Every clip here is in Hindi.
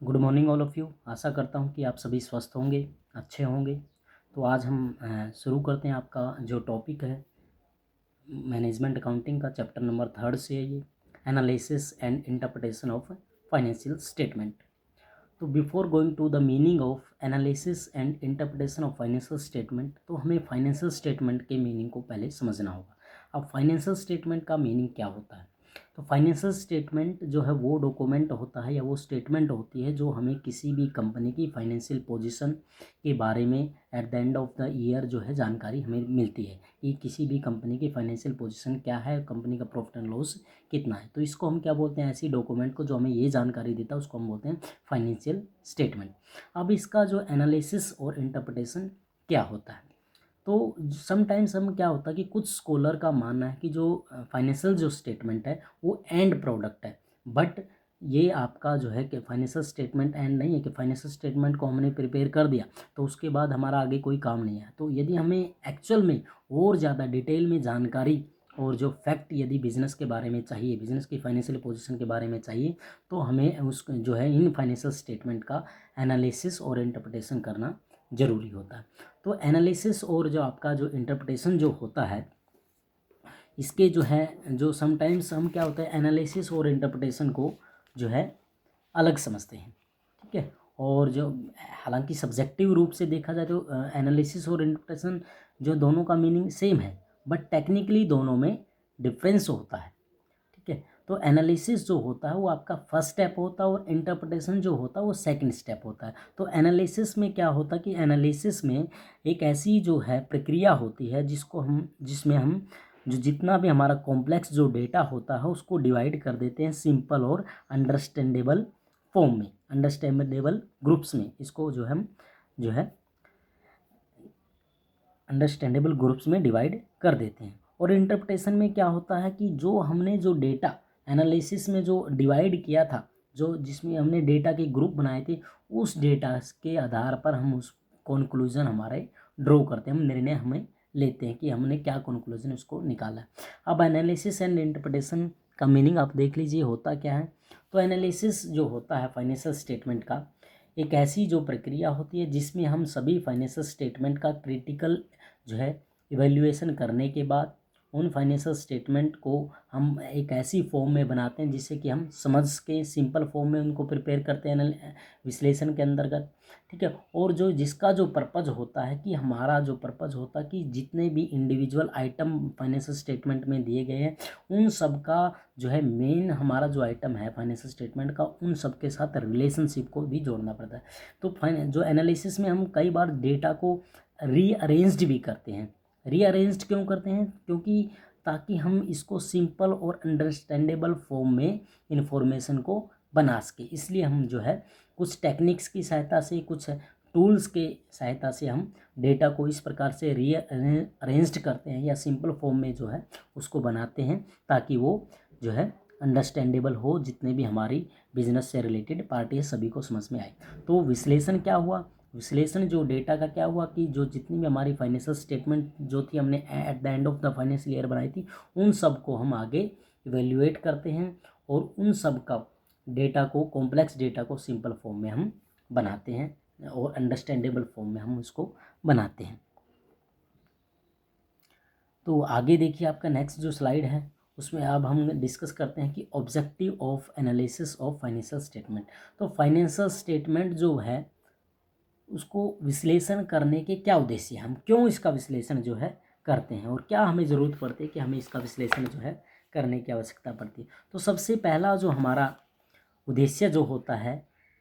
Good morning all of you. आशा करता हूँ कि आप सभी स्वस्थ होंगे, अच्छे होंगे। तो आज हम शुरू करते हैं। आपका जो टॉपिक है मैनेजमेंट अकाउंटिंग का चैप्टर नंबर 3 से है ये, analysis and interpretation of financial statement. तो before going to the meaning of analysis and interpretation of financial statement, तो हमें फाइनेंशियल स्टेटमेंट के मीनिंग को पहले समझना होगा। अब फाइनेंशियल स्टेटमेंट का मीनिंग क्या होता है? तो फाइनेंशियल स्टेटमेंट जो है वो डॉक्यूमेंट होता है या वो स्टेटमेंट होती है जो हमें किसी भी कंपनी की फाइनेंशियल पोजीशन के बारे में at the end of the year जो है जानकारी हमें मिलती है कि किसी भी कंपनी की फाइनेंशियल पोजीशन क्या है, कंपनी का प्रॉफिट एंड लॉस कितना है। तो इसको हम क्या बोलते हैं? ऐसी डॉक्यूमेंट को जो हमें ये जानकारी देता है उसको हम बोलते हैं फाइनेंशियल स्टेटमेंट। अब इसका जो एनालिसिस और इंटरप्रिटेशन क्या होता है? तो समटाइम्स हम क्या होता है कि कुछ स्कॉलर का मानना है कि जो फाइनेंशियल जो स्टेटमेंट है वो एंड प्रोडक्ट है। बट ये आपका जो है कि फाइनेंशियल स्टेटमेंट एंड नहीं है कि फाइनेंशियल स्टेटमेंट को हमने प्रिपेयर कर दिया तो उसके बाद हमारा आगे कोई काम नहीं है। तो यदि हमें एक्चुअल में और ज़्यादा डिटेल में जानकारी और जो फैक्ट यदि बिज़नेस के बारे में चाहिए, बिज़नेस की फाइनेंशियल पोजीशन के बारे में चाहिए, तो हमें उस जो है इन फाइनेंशियल स्टेटमेंट का एनालिसिस और इंटरप्रिटेशन करना ज़रूरी होता है। तो एनालिसिस और जो आपका जो इंटरप्रिटेशन जो होता है, इसके जो है जो समटाइम्स हम क्या होता है एनालिसिस और इंटरप्रिटेशन को जो है अलग समझते हैं, ठीक है। और जो हालांकि सब्जेक्टिव रूप से देखा जाए तो एनालिसिस और इंटरप्रिटेशन जो दोनों का मीनिंग सेम है, बट टेक्निकली दोनों में डिफरेंस होता है, ठीक है। तो एनालिसिस जो होता है वो आपका फर्स्ट स्टेप होता है और इंटरप्रिटेशन जो होता है वो सेकंड स्टेप होता है। तो एनालिसिस में क्या होता है कि एनालिसिस में एक ऐसी जो है प्रक्रिया होती है जिसमें हम जो जितना भी हमारा कॉम्प्लेक्स जो डेटा होता है उसको डिवाइड कर देते हैं सिंपल और अंडरस्टैंडेबल फॉर्म में, अंडरस्टैंडेबल ग्रुप्स में। इसको जो हम जो है अंडरस्टैंडेबल ग्रुप्स में डिवाइड कर देते हैं। और इंटरप्रिटेशन में क्या होता है कि जो हमने जो डेटा एनालिसिस में जो डिवाइड किया था, जो जिसमें हमने डेटा के ग्रुप बनाए थे, उस डेटा के आधार पर हम उस कंक्लूजन हमारे ड्रॉ करते हैं, हम निर्णय हमें लेते हैं कि हमने क्या कंक्लूजन उसको निकाला है। अब एनालिसिस एंड इंटरप्रिटेशन का मीनिंग आप देख लीजिए होता क्या है। तो एनालिसिस जो होता है फाइनेंशियल स्टेटमेंट का एक ऐसी जो प्रक्रिया होती है जिसमें हम सभी फाइनेंशियल स्टेटमेंट का क्रिटिकल जो है इवैल्यूएशन करने के बाद उन फाइनेंशियल स्टेटमेंट को हम एक ऐसी फॉर्म में बनाते हैं जिससे कि हम समझ के सिंपल फॉर्म में उनको प्रिपेयर करते हैं विश्लेषण के अंतर्गत, ठीक है। और जो जिसका जो पर्पज़ होता है कि हमारा जो पर्पज़ होता है कि जितने भी इंडिविजुअल आइटम फाइनेंशियल स्टेटमेंट में दिए गए हैं उन सब का जो है मेन हमारा जो आइटम है फाइनेंशियल स्टेटमेंट का उन सब के साथ रिलेशनशिप को भी जोड़ना पड़ता है। तो जो एनालिसिस में हम कई बार डेटा को रीअरेंज्ड भी करते हैं। रीअरेंज्ड क्यों करते हैं? क्योंकि ताकि हम इसको सिंपल और अंडरस्टैंडेबल फॉर्म में इंफॉर्मेशन को बना सके, इसलिए हम जो है कुछ टेक्निक्स की सहायता से, कुछ टूल्स के सहायता से हम डेटा को इस प्रकार से रीअरेंज्ड करते हैं या सिंपल फॉर्म में जो है उसको बनाते हैं ताकि वो जो है अंडरस्टैंडेबल हो, जितने भी हमारी बिजनेस से रिलेटेड पार्टी है सभी को समझ में आए। तो विश्लेषण क्या हुआ? विश्लेषण जो डेटा का क्या हुआ कि जो जितनी भी हमारी फाइनेंशियल स्टेटमेंट जो थी हमने at the end of the financial year बनाई थी उन सब को हम आगे इवेल्युएट करते हैं और उन सब का डेटा को, कॉम्प्लेक्स डेटा को सिंपल फॉर्म में हम बनाते हैं और अंडरस्टैंडेबल फॉर्म में हम उसको बनाते हैं। तो आगे देखिए आपका नेक्स्ट जो स्लाइड है उसमें अब हम डिस्कस करते हैं कि objective of analysis of financial statement. तो फाइनेंशियल स्टेटमेंट जो है उसको विश्लेषण करने के क्या उद्देश्य हैं, हम क्यों इसका विश्लेषण जो है करते हैं और क्या हमें ज़रूरत पड़ती है कि हमें इसका विश्लेषण जो है करने की आवश्यकता पड़ती है। तो सबसे पहला जो हमारा उद्देश्य जो होता है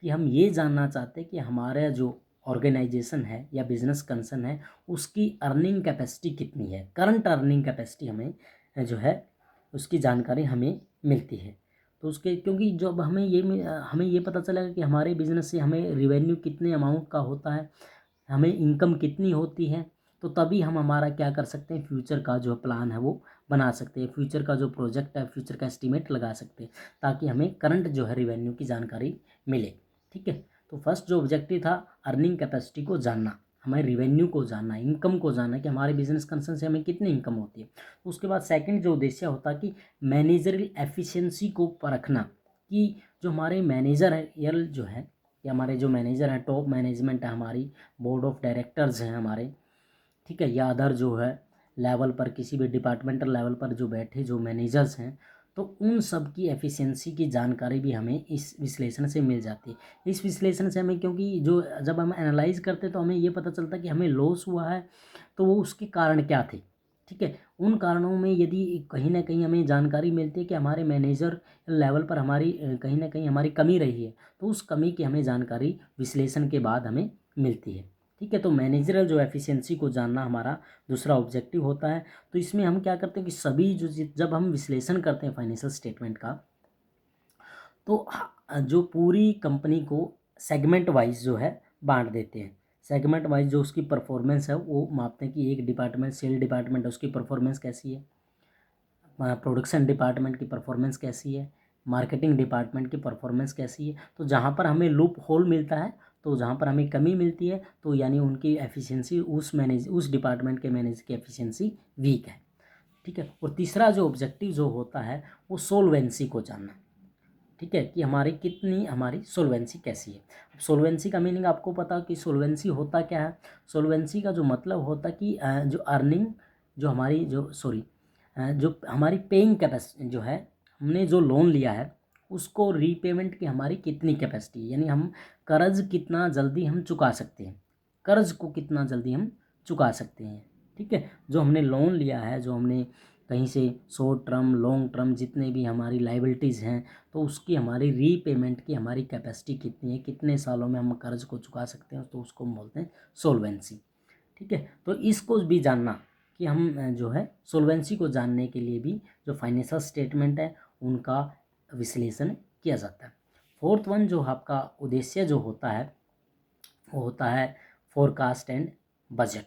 कि हम ये जानना चाहते हैं कि हमारा जो ऑर्गेनाइजेशन है या बिजनेस कंसर्न है उसकी अर्निंग कैपेसिटी कितनी है, करंट अर्निंग कैपेसिटी हमें जो है उसकी जानकारी हमें मिलती है। तो उसके क्योंकि जब हमें ये पता चलेगा कि हमारे बिजनेस से हमें रिवेन्यू कितने अमाउंट का होता है, हमें इनकम कितनी होती है, तो तभी हम हमारा क्या कर सकते हैं, फ्यूचर का जो प्लान है वो बना सकते हैं, फ्यूचर का जो प्रोजेक्ट है फ्यूचर का एस्टीमेट लगा सकते हैं ताकि हमें करंट जो है रिवेन्यू की जानकारी मिले, ठीक है। तो फर्स्ट जो ऑब्जेक्टिव था अर्निंग कैपेसिटी को जानना, हमें रिवेन्यू को जानना, इनकम को जानना कि हमारे बिजनेस कंसर्न से हमें कितनी इनकम होती है। उसके बाद सेकंड जो उद्देश्य होता है कि मैनेजरियल एफिशिएंसी को परखना कि जो हमारे मैनेजर है जो है कि हमारे जो मैनेजर हैं, टॉप मैनेजमेंट है हमारी, बोर्ड ऑफ डायरेक्टर्स हैं हमारे, ठीक है, या अदर जो है लेवल पर किसी भी डिपार्टमेंटल लेवल पर जो बैठे जो मैनेजर्स हैं, तो उन सब की एफिशिएंसी की जानकारी भी हमें इस विश्लेषण से मिल जाती है। इस विश्लेषण से हमें, क्योंकि जो जब हम एनालाइज करते तो हमें ये पता चलता कि हमें लॉस हुआ है तो वो उसके कारण क्या थे, ठीक है। उन कारणों में यदि कहीं ना कहीं हमें जानकारी मिलती है कि हमारे मैनेजर लेवल पर हमारी कहीं ना कहीं हमारी कमी रही है, तो उस कमी की हमें जानकारी विश्लेषण के बाद हमें मिलती है, ठीक है। तो मैनेजरल जो एफिशिएंसी को जानना हमारा दूसरा ऑब्जेक्टिव होता है। तो इसमें हम क्या करते हैं कि सभी जो जब हम विश्लेषण करते हैं फाइनेंशियल स्टेटमेंट का, तो जो पूरी कंपनी को सेगमेंट वाइज जो है बांट देते हैं। सेगमेंट वाइज जो उसकी परफॉर्मेंस है वो मापते हैं कि एक डिपार्टमेंट, सेल डिपार्टमेंट है, उसकी परफॉर्मेंस कैसी है, प्रोडक्शन डिपार्टमेंट की परफॉर्मेंस कैसी है, मार्केटिंग डिपार्टमेंट की परफॉर्मेंस कैसी है। तो जहाँ पर हमें लूप होल मिलता है, तो जहाँ पर हमें कमी मिलती है, तो यानी उनकी एफिशिएंसी उस डिपार्टमेंट के मैनेजर की एफिशिएंसी वीक है, ठीक है। और तीसरा जो ऑब्जेक्टिव जो होता है वो सोलवेंसी को जानना, ठीक है, कि हमारी सोलवेंसी कैसी है। अब सोलवेंसी का मीनिंग आपको पता कि सोलवेंसी होता क्या है। सोलवेंसी का जो मतलब होता कि जो अर्निंग, जो हमारी जो सॉरी जो हमारी पेइंग कैपेसिटी जो है, हमने जो लोन लिया है उसको रीपेमेंट की हमारी कितनी कैपेसिटी है, यानी हम कर्ज कितना जल्दी हम चुका सकते हैं, कर्ज को कितना जल्दी हम चुका सकते हैं, ठीक है। जो हमने लोन लिया है, जो हमने कहीं से शॉर्ट टर्म लॉन्ग टर्म जितने भी हमारी लाइबिलिटीज़ हैं, तो उसकी हमारी रीपेमेंट की हमारी कैपेसिटी कितनी है, कितने सालों में हम कर्ज को चुका सकते हैं, तो उसको हम बोलते हैं सोलवेंसी, ठीक है। तो इसको भी जानना कि हम जो है सोलवेंसी को जानने के लिए भी जो फाइनेंशियल स्टेटमेंट है उनका विश्लेषण किया जाता है। फोर्थ वन जो आपका उद्देश्य जो होता है वो होता है फोरकास्ट एंड बजट,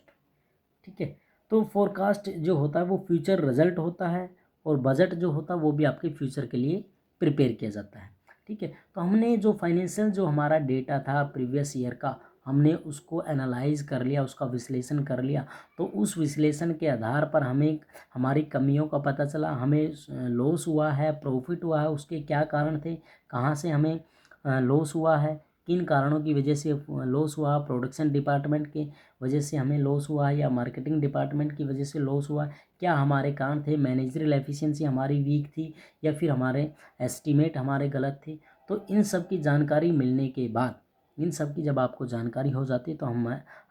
ठीक है। तो फोरकास्ट जो होता है वो फ्यूचर रिजल्ट होता है, और बजट जो होता है वो भी आपके फ्यूचर के लिए प्रिपेयर किया जाता है, ठीक है। तो हमने जो फाइनेंशियल जो हमारा डेटा था प्रीवियस ईयर का, हमने उसको एनालाइज कर लिया, उसका विश्लेषण कर लिया। तो उस विश्लेषण के आधार पर हमें हमारी कमियों का पता चला, हमें लॉस हुआ है, प्रॉफिट हुआ है, उसके क्या कारण थे, कहाँ से हमें लॉस हुआ है, किन कारणों की वजह से लॉस हुआ, प्रोडक्शन डिपार्टमेंट के वजह से हमें लॉस हुआ या मार्केटिंग डिपार्टमेंट की वजह से लॉस हुआ, क्या हमारे कारण थे, मैनेजरियल एफिशिएंसी हमारी वीक थी या फिर हमारे एस्टीमेट हमारे गलत थे। तो इन सब की जानकारी मिलने के बाद, इन सब की जब आपको जानकारी हो जाती है, तो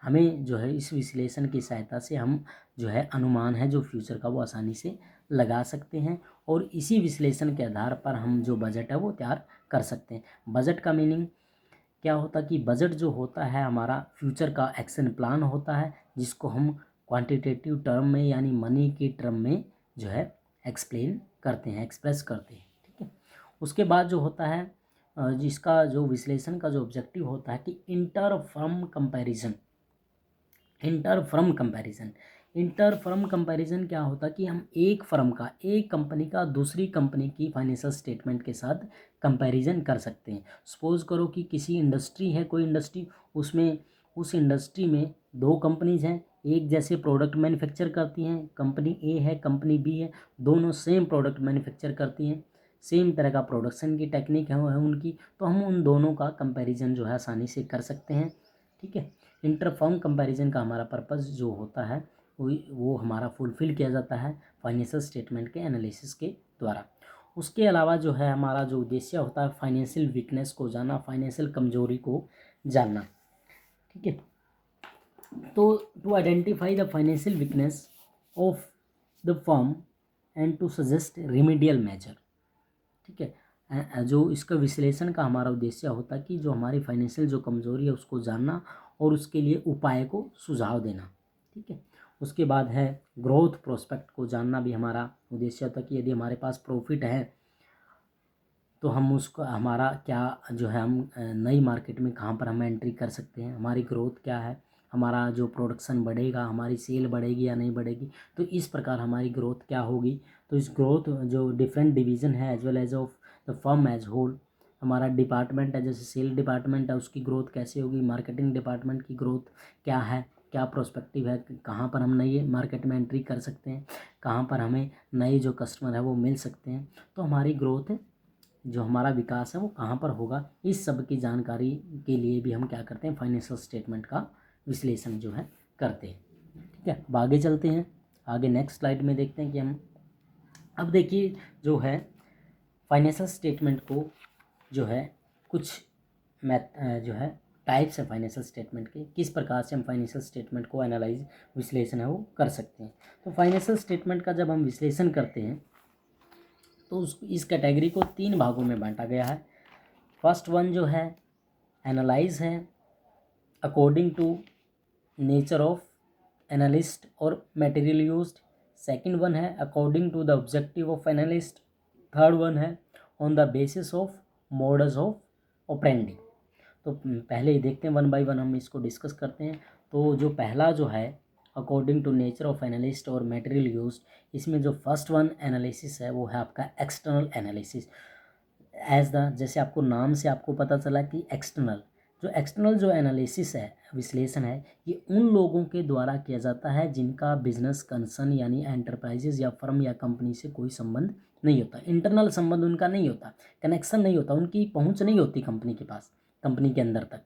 हमें जो है इस विश्लेषण की सहायता से हम जो है अनुमान है जो फ्यूचर का वो आसानी से लगा सकते हैं, और इसी विश्लेषण के आधार पर हम जो बजट है वो तैयार कर सकते हैं। बजट का मीनिंग क्या होता कि बजट जो होता है हमारा फ्यूचर का एक्शन प्लान होता है, जिसको हम क्वांटिटेटिव टर्म में यानी मनी की टर्म में जो है एक्सप्लेन करते हैं, एक्सप्रेस करते हैं, ठीक है। उसके बाद जो होता है जिसका जो विश्लेषण का जो ऑब्जेक्टिव होता है कि inter firm comparison. Inter firm comparison क्या होता है कि हम एक फर्म का, एक कंपनी का दूसरी कंपनी की फाइनेंशियल स्टेटमेंट के साथ कंपैरिजन कर सकते हैं। सपोज करो कि किसी इंडस्ट्री है, कोई इंडस्ट्री, उसमें उस इंडस्ट्री में दो कंपनीज हैं, एक जैसे प्रोडक्ट मैन्युफैक्चर करती हैं, कंपनी ए है कंपनी बी है, दोनों सेम प्रोडक्ट मैन्युफैक्चर करती हैं, सेम तरह का प्रोडक्शन की टेक्निक है उनकी, तो हम उन दोनों का कंपैरिजन जो है आसानी से कर सकते हैं, ठीक है। इंटरफर्म कंपैरिजन का हमारा पर्पस जो होता है वो हमारा फुलफ़िल किया जाता है फाइनेंशियल स्टेटमेंट के एनालिसिस के द्वारा। उसके अलावा जो है हमारा जो उद्देश्य होता है फाइनेंशियल वीकनेस को जानना, फाइनेंशियल कमजोरी को जानना, ठीक है। तो to identify the financial weakness of the firm and to suggest remedial measure, ठीक है। जो इसका विश्लेषण का हमारा उद्देश्य होता है कि जो हमारी फाइनेंशियल जो कमजोरी है उसको जानना और उसके लिए उपाय को सुझाव देना, ठीक है। उसके बाद है ग्रोथ प्रोस्पेक्ट को जानना भी हमारा उद्देश्य होता है कि यदि हमारे पास प्रॉफिट है तो हम उसको हमारा क्या जो है हम नई मार्केट में कहाँ पर हम एंट्री कर सकते हैं, हमारी ग्रोथ क्या है, हमारा जो प्रोडक्शन बढ़ेगा, हमारी सेल बढ़ेगी या नहीं बढ़ेगी, तो इस प्रकार हमारी ग्रोथ क्या होगी। तो इस ग्रोथ जो डिफरेंट डिवीज़न है as well as of the firm as whole, हमारा डिपार्टमेंट है जैसे सेल डिपार्टमेंट है उसकी ग्रोथ कैसे होगी, मार्केटिंग डिपार्टमेंट की ग्रोथ क्या है, क्या प्रोस्पेक्टिव है, कहाँ पर हम नई मार्केट में एंट्री कर सकते हैं, कहाँ पर हमें नए जो कस्टमर है वो मिल सकते हैं, तो हमारी ग्रोथ जो हमारा विकास है वो कहाँ पर होगा, इस सब की जानकारी के लिए भी हम क्या करते हैं, फाइनेंशियल स्टेटमेंट का विश्लेषण जो है करते हैं। ठीक है, अब आगे चलते हैं। आगे नेक्स्ट स्लाइड में देखते हैं कि हम अब देखिए जो है फाइनेंशियल स्टेटमेंट को जो है कुछ जो है टाइप्स है फाइनेंशियल स्टेटमेंट के, किस प्रकार से हम फाइनेंशियल स्टेटमेंट को एनालाइज विश्लेषण है वो कर सकते हैं। तो फाइनेंशियल स्टेटमेंट का जब हम विश्लेषण करते हैं तो इस कैटेगरी को 3 भागों में बांटा गया है। फर्स्ट वन जो है एनालाइज है according to nature of analyst और मटेरियल यूज्ड। सेकंड वन है according to the objective of analyst. Third one है on the basis of models of operandi. तो पहले ही देखते हैं वन बाय वन, हम इसको डिस्कस करते हैं। तो जो पहला जो है according to nature of analyst और मटेरियल यूज्ड, इसमें जो फर्स्ट वन एनालिसिस है वो है आपका एक्सटर्नल एनालिसिस। जैसे आपको नाम से आपको पता चला कि एक्सटर्नल जो एनालिसिस है, विश्लेषण है, ये उन लोगों के द्वारा किया जाता है जिनका बिजनेस कंसर्न यानी एंटरप्राइजेज या फर्म या कंपनी से कोई संबंध नहीं होता। इंटरनल संबंध उनका नहीं होता, कनेक्शन नहीं होता, उनकी पहुंच नहीं होती कंपनी के पास, कंपनी के अंदर तक।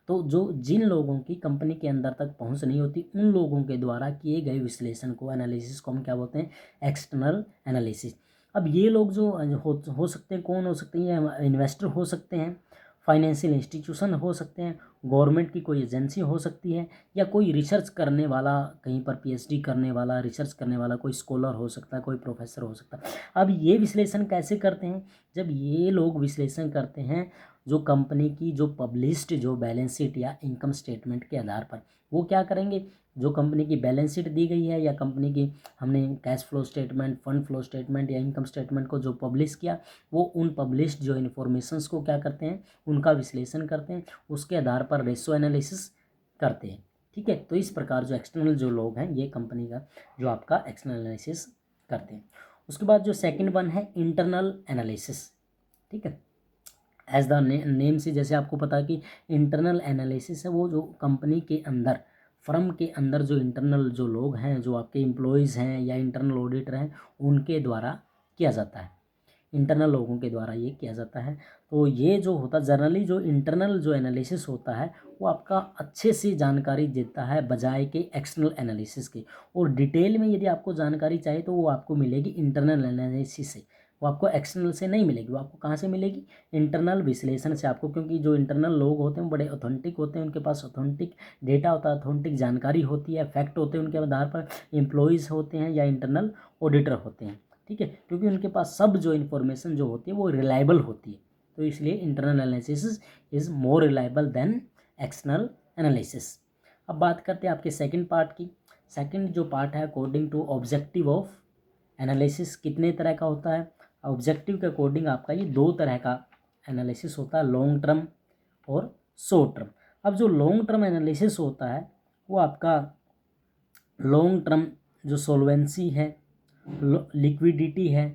तो जो जिन लोगों की कंपनी के अंदर तक पहुंच नहीं होती, उन लोगों के द्वारा किए गए विश्लेषण को, एनालिसिस को हम क्या बोलते हैं, एक्सटर्नल एनालिसिस। अब ये लोग जो हो सकते हैं, कौन हो सकते हैं, इन्वेस्टर हो सकते हैं, फाइनेंशियल इंस्टीट्यूशन हो सकते हैं, गवर्नमेंट की कोई एजेंसी हो सकती है, या कोई रिसर्च करने वाला, कहीं पर पीएचडी करने वाला, रिसर्च करने वाला कोई स्कॉलर हो सकता है, कोई प्रोफेसर हो सकता है। अब ये विश्लेषण कैसे करते हैं, जब ये लोग विश्लेषण करते हैं जो कंपनी की जो पब्लिश्ड जो बैलेंस शीट या इनकम स्टेटमेंट के आधार पर, वो क्या करेंगे, जो कंपनी की बैलेंस शीट दी गई है या कंपनी की हमने cash flow statement, fund flow statement या इनकम स्टेटमेंट को जो पब्लिश किया, वो उन पब्लिश्ड जो इन्फॉर्मेशंस को क्या करते हैं, उनका विश्लेषण करते हैं, उसके आधार पर रेशो एनालिसिस करते हैं। ठीक है, तो इस प्रकार जो एक्सटर्नल जो लोग हैं, ये कंपनी का जो आपका एक्सटर्नल एनालिसिस करते हैं। उसके बाद जो सेकंड वन है इंटरनल एनालिसिस। ठीक है, एज द नेम से जैसे आपको पता है कि इंटरनल एनालिसिस है वो जो कंपनी के अंदर, फर्म के अंदर जो इंटरनल जो लोग हैं, जो आपके एम्प्लॉयज़ हैं या इंटरनल ऑडिटर हैं, उनके द्वारा किया जाता है, इंटरनल लोगों के द्वारा ये किया जाता है। तो ये जो होता है जनरली, जो इंटरनल जो एनालिसिस होता है वो आपका अच्छे से जानकारी देता है बजाय के एक्सटर्नल एनालिसिस के। और डिटेल में यदि आपको जानकारी चाहिए तो वो आपको मिलेगी इंटरनल एनालिसिस से, वो आपको एक्सटर्नल से नहीं मिलेगी। वो आपको कहाँ से मिलेगी, इंटरनल विश्लेषण से आपको, क्योंकि जो इंटरनल लोग होते हैं बड़े ऑथेंटिक होते हैं, उनके पास ऑथेंटिक डेटा होता है, ऑथेंटिक जानकारी होती है, फैक्ट होते हैं, उनके आधार पर एम्प्लॉयज़ होते हैं या इंटरनल ऑडिटर होते हैं। ठीक है, क्योंकि उनके पास सब जो इन्फॉर्मेशन जो होती है वो रिलायबल होती है, तो इसलिए internal analysis is more reliable than external analysis. अब बात करते हैं आपके सेकंड पार्ट की। सेकंड जो पार्ट है according to objective of analysis, कितने तरह का होता है, ऑब्जेक्टिव के अकॉर्डिंग आपका ये 2 तरह का एनालिसिस होता है, लॉन्ग टर्म और शॉर्ट टर्म। अब जो लॉन्ग टर्म एनालिसिस होता है वो आपका लॉन्ग टर्म जो सोल्वेंसी है, लिक्विडिटी है,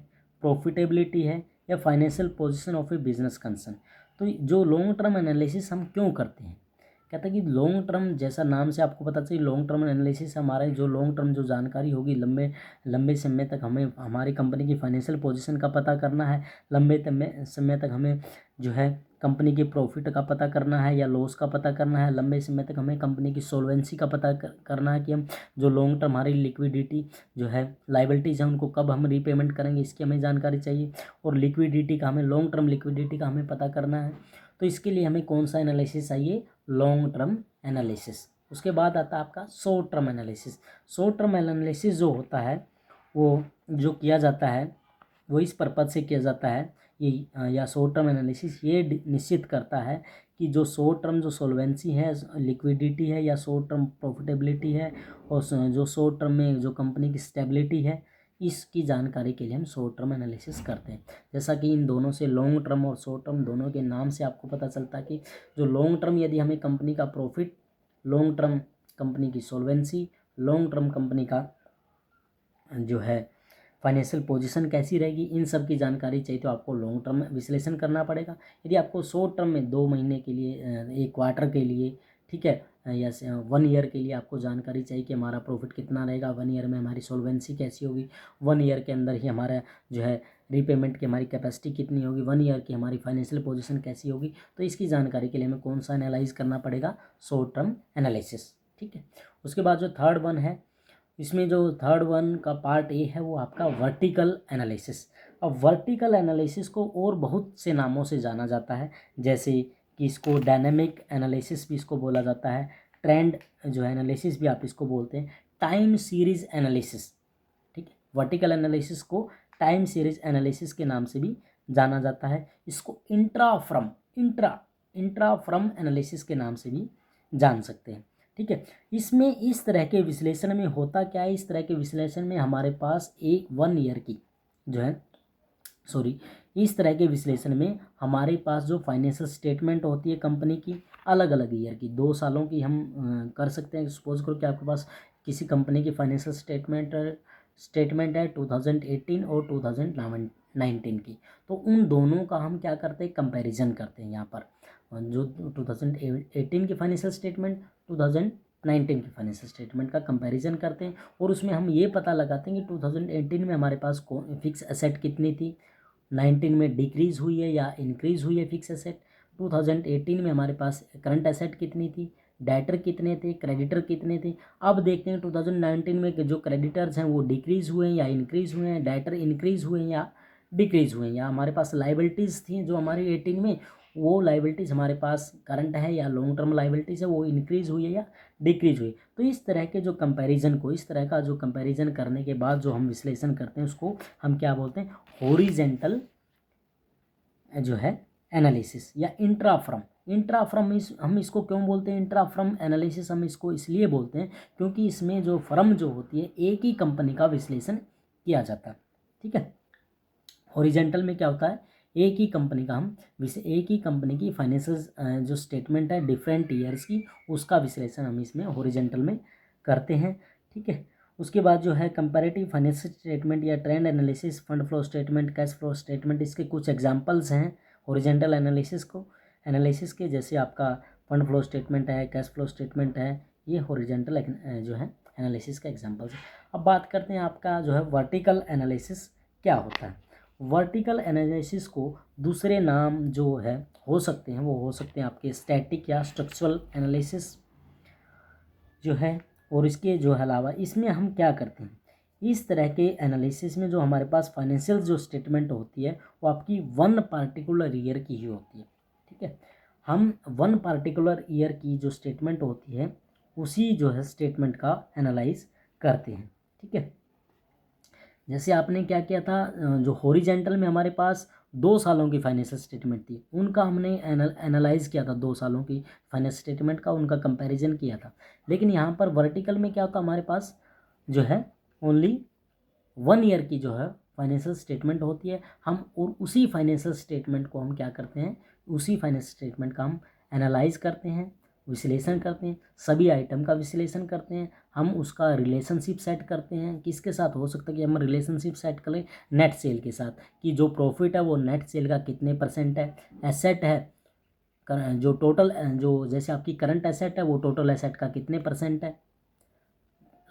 प्रॉफिटेबिलिटी है, या financial position of A business concern. तो जो लॉन्ग टर्म एनालिसिस हम क्यों करते हैं, कहते हैं कि लॉन्ग टर्म, जैसा नाम से आपको पता चलिए, लॉन्ग टर्म एनालिसिस हमारे जो लॉन्ग टर्म जो जानकारी होगी, लंबे समय तक हमें हमारी कंपनी की फाइनेंशियल पोजीशन का पता करना है, लंबे समय तक हमें जो है कंपनी के प्रॉफिट का पता करना है या लॉस का पता करना है, लंबे समय तक हमें कंपनी की सोल्वेंसी का पता करना है कि हम जो लॉन्ग टर्म हमारी लिक्विडिटी जो है, लाइबिलिटीज़ हैं, उनको कब हम रीपेमेंट करेंगे, इसकी हमें जानकारी चाहिए। और लिक्विडिटी का हमें, लॉन्ग टर्म लिक्विडिटी का हमें पता करना है। तो इसके लिए हमें कौन सा एनालिसिस चाहिए, लॉन्ग टर्म एनालिसिस। उसके बाद आता है आपका short term analysis. Short term analysis जो होता है वो जो किया जाता है वो इस पर्पज़ से किया जाता है, ये या शॉर्ट टर्म एनालिसिस ये निश्चित करता है कि जो शॉर्ट टर्म जो सोल्वेंसी है, लिक्विडिटी है, या शॉर्ट टर्म प्रॉफिटेबिलिटी है, और जो शॉर्ट टर्म में जो कंपनी की स्टेबिलिटी है, इसकी जानकारी के लिए हम शॉर्ट टर्म एनालिसिस करते हैं। जैसा कि इन दोनों से, लॉन्ग टर्म और शॉर्ट टर्म दोनों के नाम से आपको पता चलता है कि जो लॉन्ग टर्म यदि हमें कंपनी का प्रॉफिट, लॉन्ग टर्म कंपनी की सोल्वेंसी, लॉन्ग टर्म कंपनी का जो है फाइनेंशियल पोजीशन कैसी रहेगी, इन सब की जानकारी चाहिए तो आपको लॉन्ग टर्म विश्लेषण करना पड़ेगा। यदि आपको शॉर्ट टर्म में 2 महीने के लिए, 1 क्वार्टर के लिए, ठीक है, या 1 ईयर के लिए आपको जानकारी चाहिए कि हमारा प्रॉफिट कितना रहेगा, 1 ईयर में हमारी सॉल्वेंसी कैसी होगी, 1 ईयर के अंदर ही हमारा जो है रीपेमेंट की हमारी कैपेसिटी कितनी होगी, 1 ईयर की हमारी फाइनेंशियल पोजीशन कैसी होगी। तो इसकी जानकारी के लिए हमें कौन सा एनालाइज करना पड़ेगा, शॉर्ट टर्म एनालिसिस। ठीक है। उसके बाद जो थर्ड वन है, इसमें जो थर्ड वन का पार्ट ए है वो आपका वर्टिकल एनालिसिस। अब वर्टिकल एनालिसिस को और बहुत से नामों से जाना जाता है, जैसे कि इसको डायनेमिक एनालिसिस भी इसको बोला जाता है, ट्रेंड जो है एनालिसिस भी आप इसको बोलते हैं, टाइम सीरीज एनालिसिस। ठीक है। वर्टिकल एनालिसिस को टाइम सीरीज एनालिसिस के नाम से भी जाना जाता है। इसको इंट्रा फ्रम एनालिसिस के नाम से भी जान सकते हैं। ठीक है। इसमें इस तरह के विश्लेषण में होता क्या है, इस तरह के विश्लेषण में हमारे पास एक 1 ईयर की जो है इस तरह के विश्लेषण में हमारे पास जो फाइनेंशियल स्टेटमेंट होती है कंपनी की, अलग अलग ईयर की, 2 सालों की हम कर सकते हैं। सपोज करो कि आपके पास किसी कंपनी की फाइनेंशियल स्टेटमेंट है 2018 और 2019 की, तो उन दोनों का हम क्या करते हैं, कंपैरिजन करते हैं। यहाँ पर जो 2018 की फाइनेंशियल स्टेटमेंट, 2019 की फाइनेंशियल स्टेटमेंट का कंपैरिजन करते हैं, और उसमें हम ये पता लगाते हैं कि 2018 में हमारे पास फिक्स एसेट कितनी थी, 19 में डिक्रीज़ हुई है या इंक्रीज़ हुई है फिक्स एसेट, 2018 में हमारे पास करंट एसेट कितनी थी, डेटर कितने थे, क्रेडिटर कितने थे। अब देखते हैं 2019 में जो क्रेडिटर्स हैं वो डिक्रीज़ हुए हैं या इंक्रीज़ हुए हैं, डेटर इंक्रीज़ हुए हैं या डिक्रीज़ हुए हैं, या हमारे पास लाइबिलिटीज़ थी जो हमारी 18 में, वो लाइबिलिटीज़ हमारे पास करंट है या लॉन्ग टर्म लाइबिलिटीज़ है, वो इंक्रीज़ हुई है या डिक्रीज़ हुई। तो इस तरह के जो कंपैरिजन को, इस तरह का जो कंपैरिजन करने के बाद जो हम विश्लेषण करते हैं उसको हम क्या बोलते हैं, हॉरिजेंटल जो है एनालिसिस या इंट्राफ्रम। हम इसको क्यों बोलते हैं इंट्राफ्रम एनालिसिस, हम इसको इसलिए बोलते हैं क्योंकि इसमें जो फर्म जो होती है एक ही कंपनी का विश्लेषण किया जाता है। ठीक है। हॉरिजेंटल में क्या होता है, एक ही कंपनी का एक ही कंपनी की फाइनेंशियल जो स्टेटमेंट है डिफरेंट ईयर्स की, उसका विश्लेषण हम इसमें हॉरिजेंटल में करते हैं। ठीक है। उसके बाद जो है कंपैरेटिव फाइनेंशियल स्टेटमेंट या trend analysis, fund flow statement, cash flow statement, इसके कुछ एग्जांपल्स हैं हॉरिजेंटल एनालिसिस के, जैसे आपका फंड फ्लो स्टेटमेंट है, कैश फ्लो स्टेटमेंट है, ये हॉरिजेंटल जो है एनालिसिस का एग्जांपल्स है। अब बात करते हैं आपका जो है वर्टिकल एनालिसिस क्या होता है। वर्टिकल एनालिसिस को दूसरे नाम जो है हो सकते हैं, वो हो सकते हैं आपके स्टैटिक या स्ट्रक्चरल एनालिसिस जो है। और इसके जो अलावा इसमें हम क्या करते हैं, इस तरह के एनालिसिस में जो हमारे पास फाइनेंशियल जो स्टेटमेंट होती है वो आपकी 1 पार्टिकुलर ईयर की ही होती है। ठीक है। हम 1 पार्टिकुलर ईयर की जो स्टेटमेंट होती है उसी जो है स्टेटमेंट का एनालाइज करते हैं। ठीक है। जैसे आपने क्या किया था, जो हॉरिजेंटल में हमारे पास 2 सालों की फाइनेंशियल स्टेटमेंट थी, उनका हमने एनालाइज किया था, 2 सालों की फाइनेंशियल स्टेटमेंट का उनका कंपैरिजन किया था। लेकिन यहाँ पर वर्टिकल में क्या होता, हमारे पास जो है ओनली 1 ईयर की जो है फाइनेंशियल स्टेटमेंट होती है। हम और उसी फाइनेंशियल स्टेटमेंट को हम क्या करते हैं, उसी फाइनेंशियल स्टेटमेंट का हम एनालाइज करते हैं, विश्लेषण करते हैं, सभी आइटम का विश्लेषण करते हैं। हम उसका रिलेशनशिप सेट करते हैं, किसके साथ हो सकता है कि हम रिलेशनशिप सेट करें, नेट सेल के साथ, कि जो प्रॉफिट है वो नेट सेल का कितने % है, एसेट है जो टोटल जो जैसे आपकी करंट एसेट है वो टोटल एसेट का कितने % है,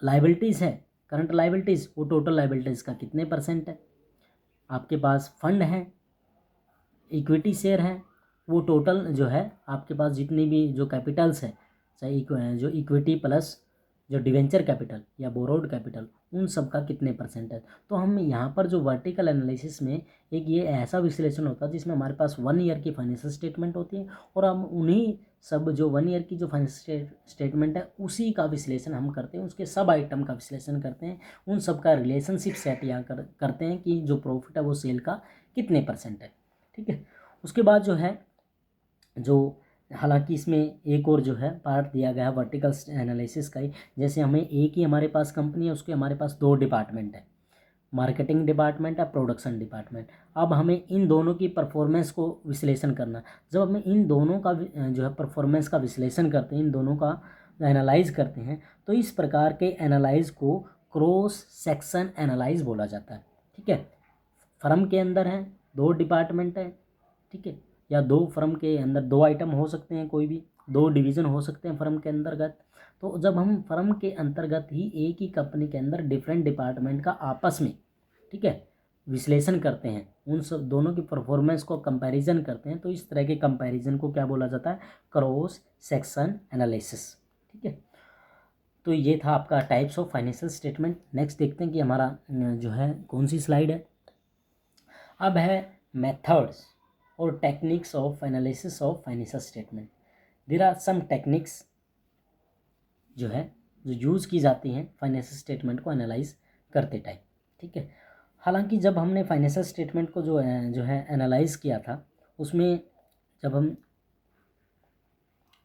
लाइबिलिटीज़ है करंट लाइबिलिटीज़, वो टोटल लाइबिलिटीज़ का कितने % है, आपके पास फंड है, इक्विटी शेयर है, वो टोटल जो है आपके पास जितनी भी जो कैपिटल्स है, चाहे जो इक्विटी प्लस जो डिवेंचर कैपिटल या बोरोड कैपिटल, उन सब का कितने % है। तो हम यहाँ पर जो वर्टिकल एनालिसिस में एक ये ऐसा विश्लेषण होता है जिसमें हमारे पास 1 ईयर की फाइनेंशियल स्टेटमेंट होती है, और हम उन्हीं सब जो 1 ईयर की जो फाइनेंशियल स्टेटमेंट है उसी का विश्लेषण हम करते हैं, उसके सब आइटम का विश्लेषण करते हैं, उन सब का रिलेशनशिप सेट यहाँ करते हैं कि जो प्रॉफिट है वो सेल का कितने % है। ठीक है। उसके बाद जो है हालांकि इसमें एक और जो है पार्ट दिया गया है वर्टिकल एनालिसिस का ही, जैसे हमें एक ही हमारे पास कंपनी है, उसके हमारे पास 2 डिपार्टमेंट है, मार्केटिंग डिपार्टमेंट है, प्रोडक्शन डिपार्टमेंट। अब हमें इन दोनों की परफॉर्मेंस को विश्लेषण करना, जब हमें इन दोनों का जो है परफॉर्मेंस का विश्लेषण करते हैं, इन दोनों का एनालाइज करते हैं, तो इस प्रकार के एनालाइज को क्रॉस सेक्शन एनालाइज बोला जाता है। ठीक है। फर्म के अंदर है 2 डिपार्टमेंट है, ठीक है, या 2 फर्म के अंदर 2 आइटम हो सकते हैं कोई भी, दो डिवीज़न हो सकते हैं फर्म के अंतर्गत। तो जब हम फर्म के अंतर्गत ही एक ही कंपनी के अंदर डिफरेंट डिपार्टमेंट का आपस में, ठीक है, विश्लेषण करते हैं, उन सब दोनों की परफॉर्मेंस को कंपैरिजन करते हैं, तो इस तरह के कंपैरिजन को क्या बोला जाता है? Cross section analysis. ठीक है, तो ये था आपका types of financial statement. Next देखते हैं कि हमारा जो है कौन सी स्लाइड है। अब है मेथड्स और techniques of analysis of financial statement. There are some techniques जो है जो यूज़ की जाती हैं फाइनेंशियल स्टेटमेंट को एनालाइज करते टाइम। ठीक है, हालांकि जब हमने फाइनेंशियल स्टेटमेंट को जो है एनालाइज किया था, उसमें जब हम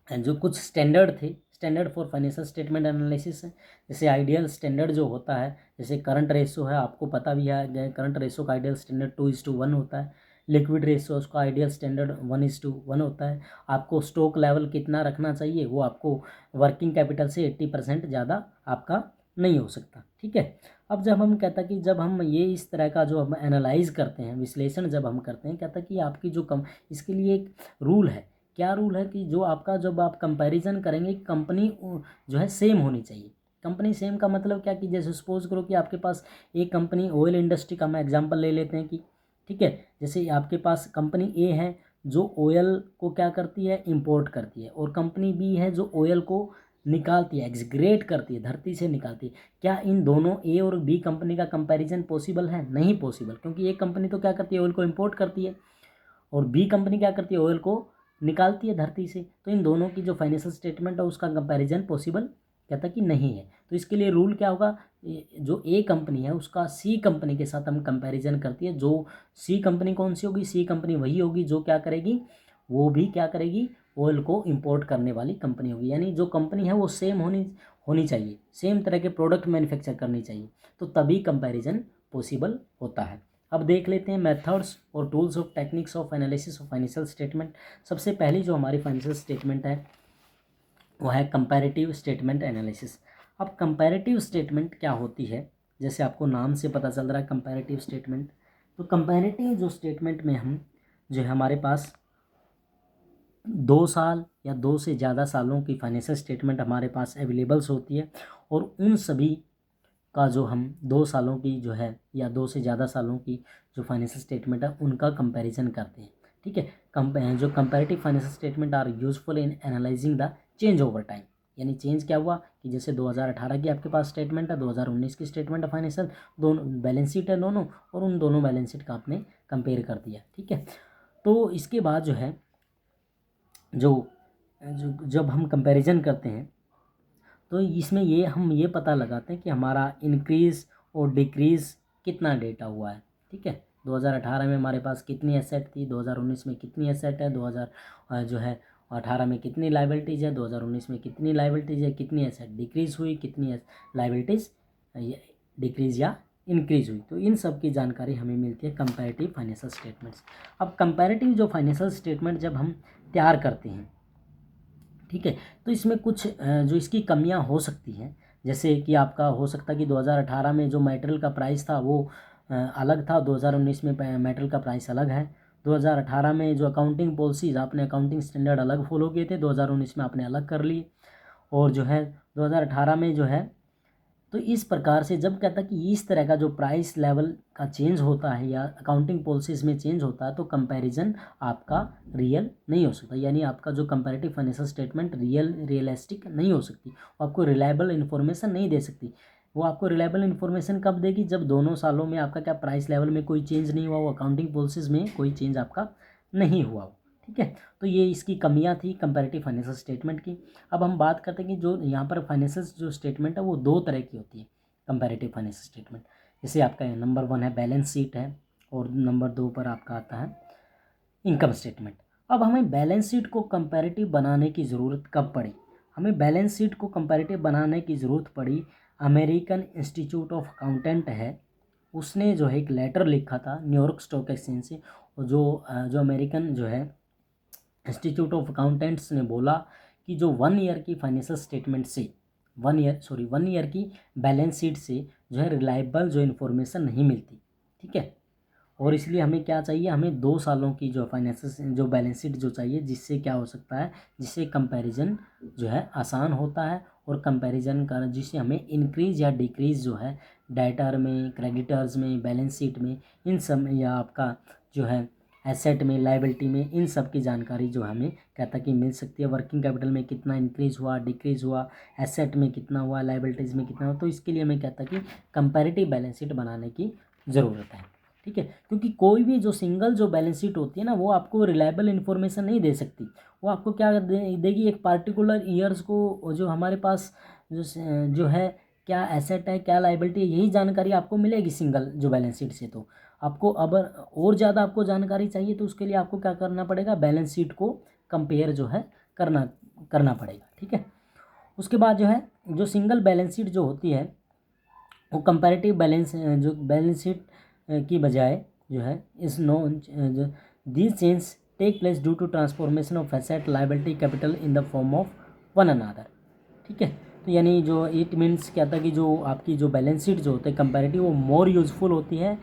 जो कुछ स्टैंडर्ड थे, standard for financial statement analysis, जैसे आइडियल स्टैंडर्ड जो होता है, जैसे करंट रेशो है, आपको पता भी है करंट रेशो का आइडियल स्टैंडर्ड 2:1 होता है। लिक्विड रेशो उसका आइडियल स्टैंडर्ड 1:1 होता है। आपको स्टॉक लेवल कितना रखना चाहिए, वो आपको वर्किंग कैपिटल से 80% ज़्यादा आपका नहीं हो सकता। ठीक है, अब जब हम कहता कि जब हम ये इस तरह का जो हम एनालाइज करते हैं, विश्लेषण जब हम करते हैं, कहता कि आपकी जो इसके लिए एक रूल है। क्या रूल है कि जो आपका जब आप कंपैरिजन करेंगे, कंपनी जो है सेम होनी चाहिए। कंपनी सेम का मतलब क्या कि जैसे सपोज करो कि आपके पास एक कंपनी ऑयल इंडस्ट्री का हम एग्जांपल ले लेते हैं कि, ठीक है, जैसे आपके पास कंपनी ए है जो ऑयल को क्या करती है, इंपोर्ट करती है, और कंपनी बी है जो ऑयल को निकालती है, एक्सग्रेट करती है, धरती से निकालती है। क्या इन दोनों ए और बी कंपनी का कंपैरिजन पॉसिबल है? नहीं पॉसिबल, क्योंकि एक कंपनी तो क्या करती है, ऑयल को इंपोर्ट करती है, और बी कंपनी क्या करती है, ऑयल को निकालती है धरती से। तो इन दोनों की जो फाइनेंशियल स्टेटमेंट है उसका कंपैरिजन पॉसिबल कहता कि नहीं है। तो इसके लिए रूल क्या होगा, जो ए कंपनी है उसका सी कंपनी के साथ हम कंपैरिजन करती है। जो सी कंपनी कौन सी होगी? सी कंपनी वही होगी जो क्या करेगी, वो भी क्या करेगी, ऑयल को इंपोर्ट करने वाली कंपनी होगी। यानी जो कंपनी है वो सेम होनी होनी चाहिए, सेम तरह के प्रोडक्ट मैन्युफैक्चर करनी चाहिए, तो तभी कंपैरिजन पॉसिबल होता है। अब देख लेते हैं मेथड्स और tools of techniques of analysis of financial statement. सबसे पहली जो हमारी फाइनेंशियल स्टेटमेंट है वो है कंपैरेटिव स्टेटमेंट एनालिसिस। अब कंपैरेटिव स्टेटमेंट क्या होती है, जैसे आपको नाम से पता चल रहा है कंपैरेटिव स्टेटमेंट। तो कंपैरेटिव जो स्टेटमेंट में हम जो है हमारे पास 2 साल या 2 से ज़्यादा सालों की फाइनेंशियल स्टेटमेंट हमारे पास अवेलेबल्स होती है, और उन सभी का जो हम 2 सालों की जो है या 2 से ज़्यादा सालों की जो फाइनेंशियल स्टेटमेंट है उनका कंपैरिजन करते हैं। ठीक है, जो comparative financial statement are useful in analysing the change over time. यानी चेंज क्या हुआ कि जैसे 2018 की आपके पास स्टेटमेंट है, 2019 की स्टेटमेंट है फाइनेंशियल, दोनों बैलेंस शीट है दोनों, और उन दोनों बैलेंस शीट का आपने कंपेयर कर दिया। ठीक है, तो इसके बाद जो है जो जब हम कंपैरिजन करते हैं तो इसमें हम ये पता लगाते हैं कि हमारा इंक्रीज़ और डिक्रीज़ कितना डेटा हुआ है। ठीक है, 2018 में हमारे पास कितनी एसेट थी, 2019 में कितनी एसेट है, 2000 जो है 18 में कितनी लाइबिलिटीज़ है, 2019 में कितनी लाइबिलिटीज़ है, कितनी एसेट डिक्रीज़ हुई, कितनी लाइबिलिटीज़ डिक्रीज़ या इंक्रीज़ हुई। तो इन सब की जानकारी हमें मिलती है कंपैरेटिव फाइनेंशियल स्टेटमेंट्स। अब कंपैरेटिव जो फाइनेंशियल स्टेटमेंट जब हम तैयार करते हैं, ठीक है, तो इसमें कुछ जो इसकी कमियां हो सकती हैं, जैसे कि आपका हो सकता है कि 2018 में जो मटेरियल का प्राइस था वो अलग था, 2019 में मटेरियल का प्राइस अलग है। 2018 में जो अकाउंटिंग पॉलिसीज आपने अकाउंटिंग स्टैंडर्ड अलग फॉलो किए थे, 2019 में आपने अलग कर लिए। और जो है 2018 में जो है, तो इस प्रकार से जब कहता कि इस तरह का जो प्राइस लेवल का चेंज होता है या अकाउंटिंग पॉलिसीज में चेंज होता है, तो कंपैरिजन आपका रियल नहीं हो सकता। यानी आपका जो कंपैरेटिव फाइनेंशियल स्टेटमेंट रियलिस्टिक नहीं हो सकती, वो आपको रिलायबल इन्फॉर्मेशन नहीं दे सकती। वो आपको रिलायबल इन्फॉर्मेशन कब देगी, जब दोनों सालों में आपका क्या प्राइस लेवल में कोई चेंज नहीं हुआ, वो अकाउंटिंग पॉलिसीज में कोई चेंज आपका नहीं हुआ हो। ठीक है, तो ये इसकी कमियां थी कंपैरेटिव फाइनेंशियल स्टेटमेंट की। अब हम बात करते हैं कि जो यहाँ पर फाइनेंशियल जो स्टेटमेंट है वो 2 तरह की होती है कंपैरेटिव फाइनेंशियल स्टेटमेंट। जैसे आपका नंबर 1 है बैलेंस शीट है, और नंबर 2 पर आपका आता है इनकम स्टेटमेंट। अब हमें बैलेंस शीट को कंपैरेटिव बनाने की ज़रूरत कब पड़ी? हमें बैलेंस शीट को कंपैरेटिव बनाने की ज़रूरत पड़ी, अमेरिकन इंस्टीट्यूट ऑफ अकाउंटेंट है, उसने जो है एक लेटर लिखा था न्यूयॉर्क स्टॉक एक्सचेंज से, और जो अमेरिकन जो है इंस्टीट्यूट ऑफ अकाउंटेंट्स ने बोला कि जो 1 ईयर की फाइनेंशियल स्टेटमेंट से 1 ईयर की बैलेंस शीट से जो है रिलायबल जो इन्फॉर्मेशन नहीं मिलती। ठीक है, और इसलिए हमें क्या चाहिए, हमें 2 सालों की जो फाइनेंस जो बैलेंस शीट जो चाहिए, जिससे क्या हो सकता है, जिससे कंपैरिजन जो है आसान होता है, और कंपैरिजन का जिससे हमें इंक्रीज़ या डिक्रीज़ जो है डेटर में, क्रेडिटर्स में, बैलेंस शीट में, इन सब में, या आपका जो है एसेट में, लायबिलिटी में, इन सब की जानकारी जो हमें कहता कि मिल सकती है। वर्किंग कैपिटल में कितना इंक्रीज़ हुआ, डिक्रीज़ हुआ, एसेट में कितना हुआ, लायबिलिटीज़ में कितना हुआ। तो इसके लिए हमें कहता कि कंपैरेटिव बैलेंस शीट बनाने की ज़रूरत है। ठीक है, क्योंकि कोई भी जो सिंगल जो बैलेंस शीट होती है ना, वो आपको रिलायबल इन्फॉर्मेशन नहीं दे सकती। वो आपको क्या देगी, एक पार्टिकुलर ईयर्स को जो हमारे पास जो है क्या एसेट है, क्या लायबिलिटी है, यही जानकारी आपको मिलेगी सिंगल जो बैलेंस शीट से। तो आपको अब और ज़्यादा आपको जानकारी चाहिए तो उसके लिए आपको क्या करना पड़ेगा, बैलेंस शीट को कंपेयर जो है करना करना पड़ेगा। ठीक है, उसके बाद जो है जो सिंगल बैलेंस शीट जो होती है वो कंपैरेटिव बैलेंस जो बैलेंस शीट की बजाय जो है इस know these change take place due to transformation of asset, liability, capital in the form of one another. ठीक है, तो यानी जो इट मीन्स क्या था कि जो आपकी जो बैलेंस शीट जो होती है कंपैरेटिव, वो मोर यूजफुल होती है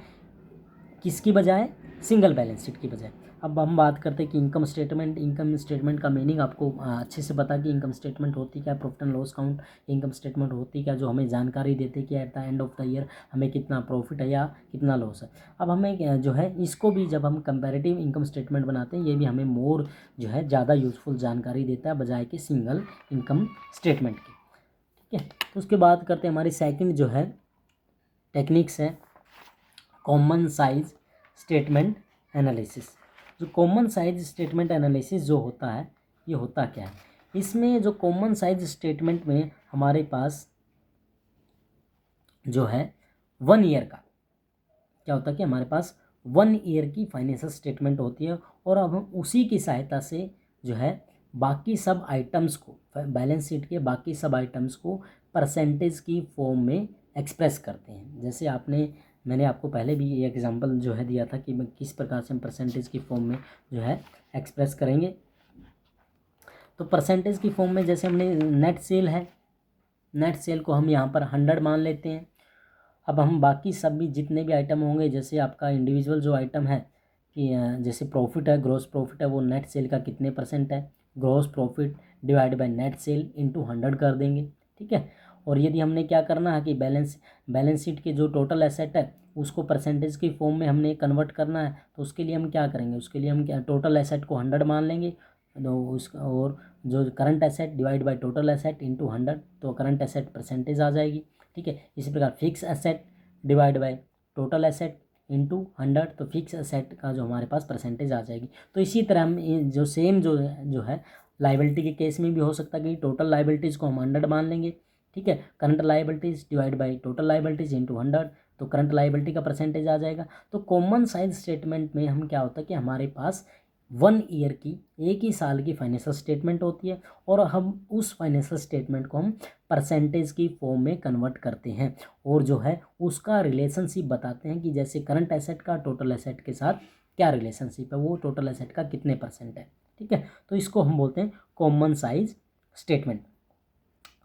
किसकी बजाय, सिंगल बैलेंस शीट की बजाय। अब हम बात करते हैं कि इनकम स्टेटमेंट। इनकम स्टेटमेंट का मीनिंग आपको अच्छे से पता कि इनकम स्टेटमेंट होती क्या, profit and loss count income statement होती क्या, जो हमें जानकारी देते कि at the end of the year हमें कितना प्रॉफिट है या कितना लॉस है। अब हमें जो है इसको भी जब हम कंपैरेटिव इनकम स्टेटमेंट बनाते हैं, ये भी हमें मोर जो है ज़्यादा यूजफुल जानकारी देता है बजाय कि सिंगल इनकम स्टेटमेंट की। ठीक है, तो उसके बाद करते हैं हमारी सेकंड जो है टेक्निक्स है कॉमन साइज स्टेटमेंट एनालिसिस। जो कॉमन साइज स्टेटमेंट एनालिसिस जो होता है, ये होता क्या है, इसमें जो कॉमन साइज स्टेटमेंट में हमारे पास जो है 1 ईयर का क्या होता है कि हमारे पास 1 ईयर की फाइनेंशियल स्टेटमेंट होती है, और अब हम उसी की सहायता से जो है बाकी सब आइटम्स को, बैलेंस शीट के बाकी सब आइटम्स को परसेंटेज की फॉर्म में एक्सप्रेस करते हैं। जैसे मैंने आपको पहले भी ये एग्जांपल जो है दिया था कि मैं किस प्रकार से हम परसेंटेज की फॉर्म में जो है एक्सप्रेस करेंगे। तो परसेंटेज की फॉर्म में जैसे हमने नेट सेल है, नेट सेल को हम यहाँ पर 100 मान लेते हैं। अब हम बाकी सब भी जितने भी आइटम होंगे, जैसे आपका इंडिविजुअल जो आइटम है कि जैसे प्रॉफिट है, ग्रॉस प्रॉफिट है, वो नेट सेल का कितने परसेंट है, gross profit divide by net cell into 100 कर देंगे। ठीक है, और यदि हमने क्या करना है कि बैलेंस शीट के जो टोटल एसेट है उसको परसेंटेज की फॉर्म में हमने कन्वर्ट करना है, तो उसके लिए हम क्या करेंगे, उसके लिए हम क्या टोटल एसेट को 100 मान लेंगे, तो उसका और जो current asset divide by total asset into 100, तो करंट एसेट परसेंटेज आ जाएगी। ठीक है, इसी प्रकार fix asset divide by total asset into 100, तो फिक्स एसेट का जो हमारे पास परसेंटेज आ जाएगी। तो इसी तरह हम जो सेम जो है लाइबिलिटी के केस में भी हो सकता है कि टोटल लाइबिलिटीज़ को हम 100 मान लेंगे। ठीक है, current liabilities divide by total liabilities into 100, तो करंट लाइबिलिटी का परसेंटेज आ जाएगा। तो कॉमन साइज स्टेटमेंट में हम क्या होता है कि हमारे पास 1 ईयर की, एक ही साल की फाइनेंशियल स्टेटमेंट होती है, और हम उस फाइनेंशियल स्टेटमेंट को हम परसेंटेज की फॉर्म में कन्वर्ट करते हैं, और जो है उसका रिलेशनशिप बताते हैं कि जैसे करंट एसेट का टोटल एसेट के साथ क्या रिलेशनशिप है, वो टोटल एसेट का कितने परसेंट है। ठीक है, तो इसको हम बोलते हैं कॉमन साइज स्टेटमेंट।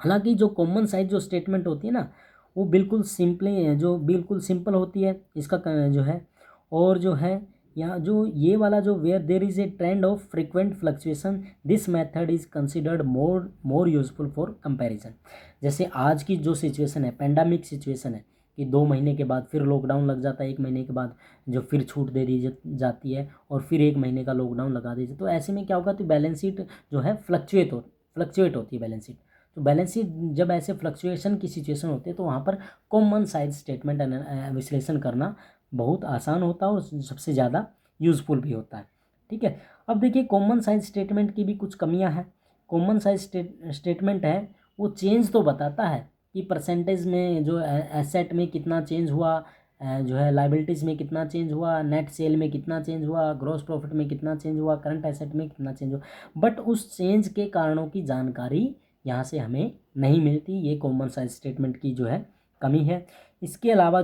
हालांकि जो कॉमन साइज जो स्टेटमेंट होती है ना, वो बिल्कुल सिंपल होती है इसका जो है, और जो है यहाँ जो ये वाला जो where there is a trend of frequent fluctuation, this method is considered more useful for comparison. जैसे आज की जो सिचुएशन है, पेंडेमिक सिचुएशन है कि 2 महीने के बाद फिर लॉकडाउन लग जाता है, 1 महीने के बाद जो फिर छूट दे दी जाती है, और फिर 1 महीने का लॉकडाउन लगा दीजिए, तो ऐसे में क्या होगा, तो बैलेंस शीट जो है फ्लक्चुएट होती है बैलेंस शीट। तो बैलेंस शीट जब ऐसे फ्लक्चुएशन की सिचुएशन होती है, तो वहाँ पर कॉमन साइज स्टेटमेंट विश्लेषण करना बहुत आसान होता है और सबसे ज़्यादा यूज़फुल भी होता है। ठीक है, अब देखिए कॉमन साइज स्टेटमेंट की भी कुछ कमियां हैं। कॉमन साइज स्टेटमेंट है वो चेंज तो बताता है कि परसेंटेज में जो एसेट में कितना चेंज हुआ, जो है लाइबिलिटीज़ में कितना चेंज हुआ, नेट सेल में कितना चेंज हुआ, ग्रॉस प्रॉफिट में कितना चेंज हुआ, करंट एसेट में कितना चेंज हुआ, बट उस चेंज के कारणों की जानकारी यहाँ से हमें नहीं मिलती। ये कॉमन साइज स्टेटमेंट की जो है कमी है। इसके अलावा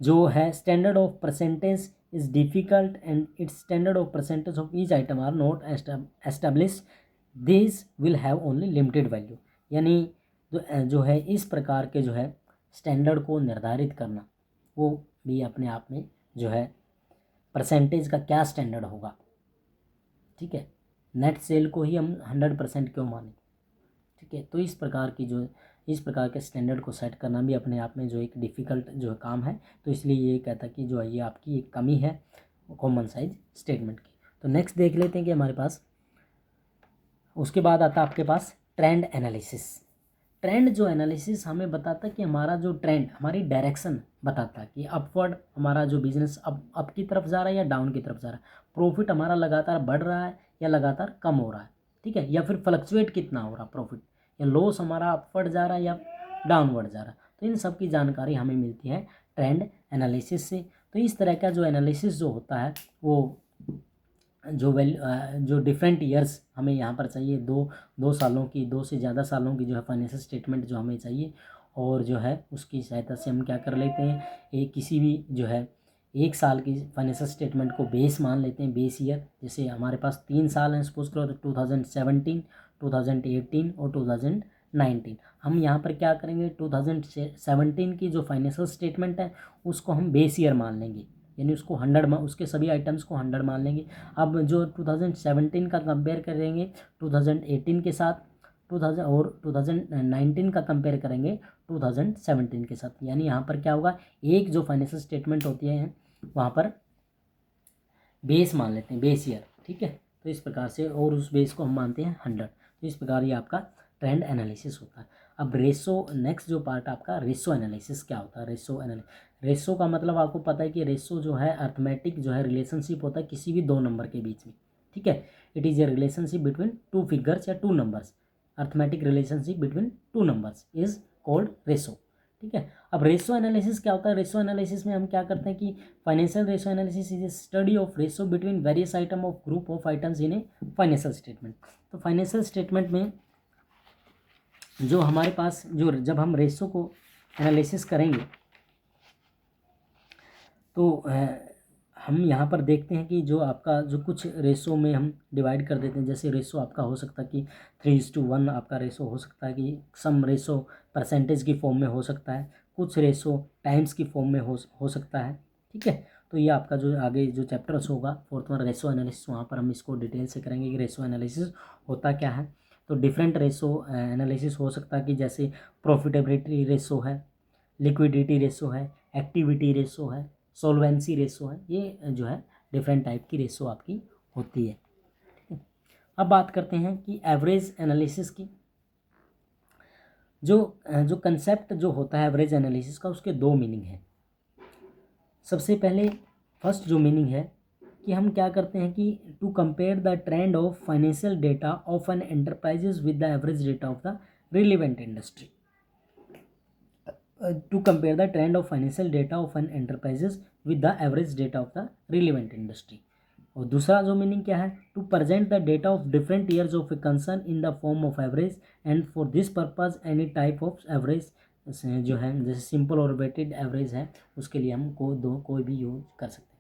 जो है standard of percentage is difficult and its standard of percentage of each item are not establish, this will have only limited value. यानी जो है इस प्रकार के जो है स्टैंडर्ड को निर्धारित करना, वो भी अपने आप में जो है परसेंटेज का क्या स्टैंडर्ड होगा, ठीक है। नेट सेल को ही हम 100% क्यों माने, ठीक है। तो इस प्रकार के स्टैंडर्ड को सेट करना भी अपने आप में जो एक डिफ़िकल्ट जो काम है, तो इसलिए ये कहता कि जो है ये आपकी एक कमी है कॉमन साइज स्टेटमेंट की। तो नेक्स्ट देख लेते हैं कि हमारे पास उसके बाद आता है आपके पास ट्रेंड एनालिसिस। ट्रेंड जो एनालिसिस हमें बताता कि हमारा जो ट्रेंड, हमारी डायरेक्शन बताता कि अपवर्ड हमारा जो बिजनेस अप की तरफ जा रहा है या डाउन की तरफ जा रहा है, प्रॉफिट हमारा लगातार बढ़ रहा है या लगातार कम हो रहा है, ठीक है, या फिर फ्लक्चुएट कितना हो रहा प्रॉफिट, या लॉस हमारा अपवर्ड जा रहा है या डाउनवर्ड जा रहा है। तो इन सब की जानकारी हमें मिलती है ट्रेंड एनालिसिस से। तो इस तरह का जो एनालिसिस जो होता है वो जो डिफरेंट ईयर्स हमें यहाँ पर चाहिए, दो सालों की, 2 से ज़्यादा सालों की जो है फाइनेंशियल स्टेटमेंट जो हमें चाहिए, और जो है उसकी सहायता से हम क्या कर लेते हैं, एक किसी भी जो है 1 साल की फाइनेंशियल स्टेटमेंट को बेस मान लेते हैं, बेस ईयर। जैसे हमारे पास 3 साल हैं सपोज करो, तो 2017, 2018 और 2019। हम यहाँ पर क्या करेंगे, 2017 की जो फाइनेंशियल स्टेटमेंट है उसको हम बेस ईयर मान लेंगे, यानी उसको 100 उसके सभी आइटम्स को 100 मान लेंगे। अब जो 2017 का कंपेयर करेंगे 2018 के साथ, 2019 का कंपेयर करेंगे 2017 के साथ, यानी यहाँ पर क्या होगा, एक जो फाइनेंशियल स्टेटमेंट होती है वहाँ पर बेस मान लेते हैं, बेस ईयर, ठीक है। तो इस प्रकार से, और उस बेस को हम मानते हैं 100। तो इस प्रकार ये आपका ट्रेंड एनालिसिस होता है। अब रेशो, नेक्स्ट जो पार्ट आपका रेशो एनालिसिस क्या होता है। रेशो का मतलब आपको पता है कि रेशो जो है अर्थमेटिक जो है रिलेशनशिप होता है किसी भी 2 नंबर के बीच में, ठीक है। It is a relationship between 2 figures या 2 numbers. Arithmetic relationship between 2 numbers is called ratio, ठीक है। अब रेशो एनालिसिस क्या होता है। रेशो एनालिसिस में हम क्या करते हैं कि financial ratio analysis is a study of ratio between various item of group of items in a financial statement. तो फाइनेंशियल स्टेटमेंट में जो हमारे पास जो, जब हम रेशो को एनालिसिस करेंगे तो हम यहाँ पर देखते हैं कि जो आपका जो कुछ रेशो में हम डिवाइड कर देते हैं। जैसे रेशो आपका हो सकता है कि 3:1 आपका रेशो हो सकता है, कि सम रेशो परसेंटेज की फॉर्म में हो सकता है, कुछ रेशो टाइम्स की फॉर्म में हो सकता है, ठीक है। तो ये आपका जो आगे जो चैप्टर्स होगा 4th में रेशो एनालिसिस, वहाँ पर हम इसको डिटेल से करेंगे कि रेशो एनालिसिस होता क्या है। तो डिफरेंट रेशो एनालिसिस हो सकता है कि जैसे प्रॉफिटेबिलिटी रेशो है, लिक्विडिटी रेशो है, एक्टिविटी रेशो है, सोल्वेंसी रेशो है, ये जो है डिफरेंट टाइप की रेशो आपकी होती है। अब बात करते हैं कि एवरेज एनालिसिस की। जो कंसेप्ट जो होता है एवरेज एनालिसिस का, उसके 2 मीनिंग हैं। सबसे पहले फर्स्ट जो मीनिंग है कि हम क्या करते हैं कि to compare the trend of financial data of an enterprises with the average data of the relevant industry. To compare the trend of financial data of an enterprises with the average data of the relevant industry। और दूसरा जो मीनिंग क्या है, to present the data of different years of a concern in the form of average, and for this purpose any type of average जो है, जैसे सिंपल और वेटेड एवरेज है, उसके लिए हम कोई भी यूज कर सकते हैं।